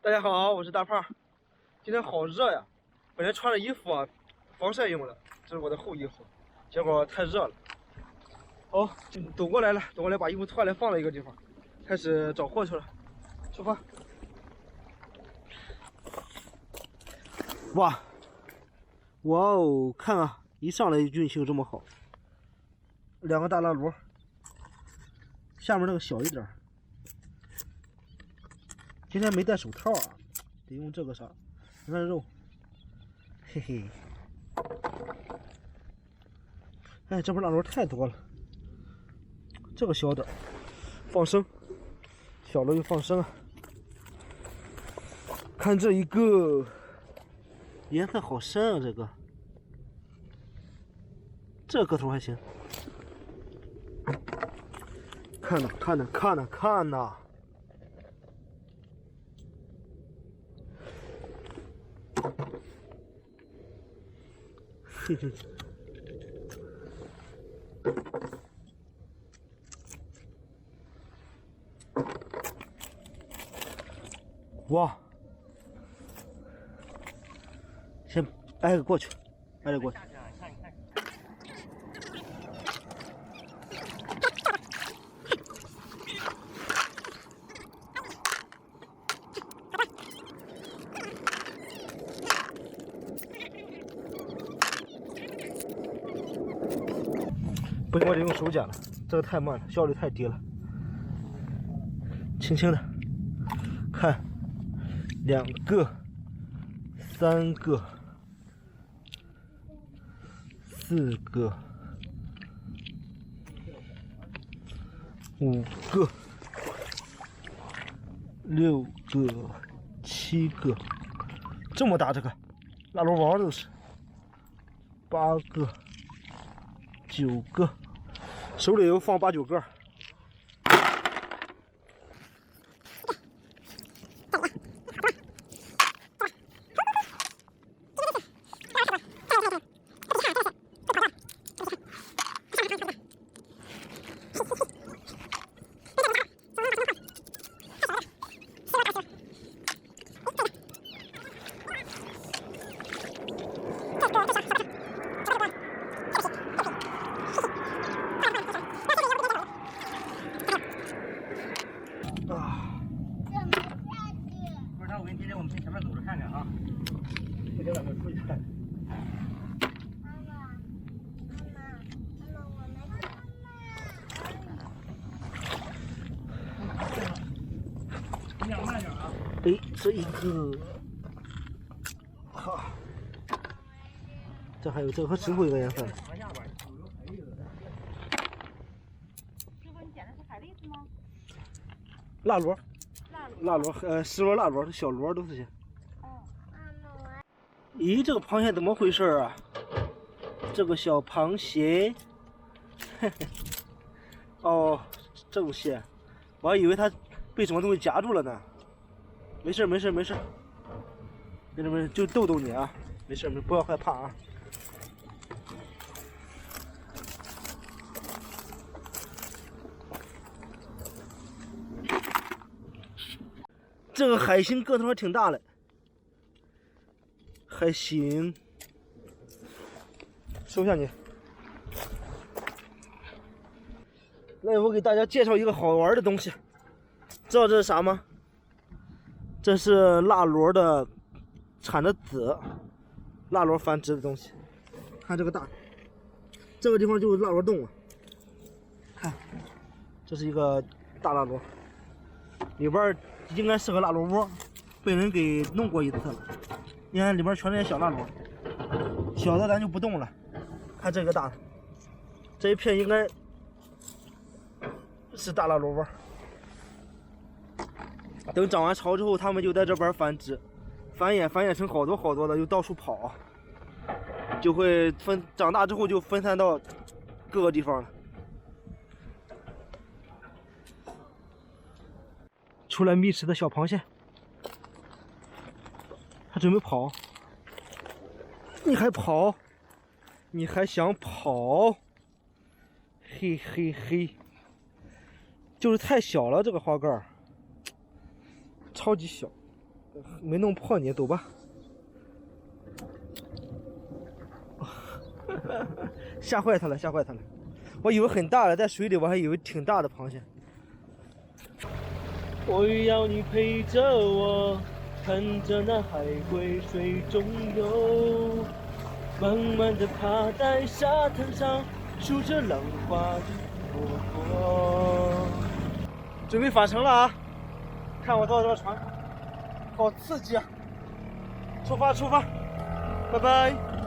大家好，我是大胖。今天好热呀，本来穿着衣服啊，防晒用的，这是我的厚衣服，结果太热了。哦，走过来了，走过来把衣服脱下来放了一个地方，开始找货去了。出发！哇哦，看啊，一上来运气就这么好，两个大辣螺，下面那个小一点。今天没戴手套啊，得用这个啥，看看肉，嘿嘿。哎，这边辣螺太多了，这个小点放生，小了就放生啊。看这一个，颜色好深啊，这个头还行。看呐，嘿嘿。哇！先挨个过去，挨着过去。不行，我得用手捡了，这个太慢了，效率太低了。轻轻的，看，2个、3个、4个、5个、6个、7个，这么大这个辣螺王都是，8个、9个，手里又放8、9个。哎，这一个，哈，这还有这个和石头一个颜色。师傅，你捡的是海蛎子吗？辣螺，石螺、辣螺、小螺都是些。咦，这个螃蟹怎么回事啊？这个小螃蟹，嘿嘿，哦，正蟹，我还以为它被什么东西夹住了呢。没事，就逗逗你啊，没事，不要害怕啊。这个海星个头还挺大的，还行。收下你。来，我给大家介绍一个好玩的东西，知道这是啥吗？这是辣螺的产的子，辣螺繁殖的东西。看这个大，这个地方就是辣螺洞了。看，这是一个大辣螺，里边应该是个辣螺窝，被人给弄过一次了。你看里边全是些小辣螺，小的咱就不动了。看这个大的，这一片应该是大辣螺窝。等长完巢之后，它们就在这边繁殖，繁衍成好多的，就到处跑，就会长大之后就分散到各个地方了。出来觅食的小螃蟹，它准备跑，你还跑？你还想跑？嘿嘿嘿，就是太小了，这个花盖儿超级小。没弄破你，走吧。吓坏他了，吓坏他了！我以为很大了，在水里我还以为挺大的螃蟹。我要你陪着我，看着那海龟水中游，慢慢的趴在沙滩上，数着浪花一波波。准备返程了啊！看我坐这船，好刺激啊！出发，出发，拜拜。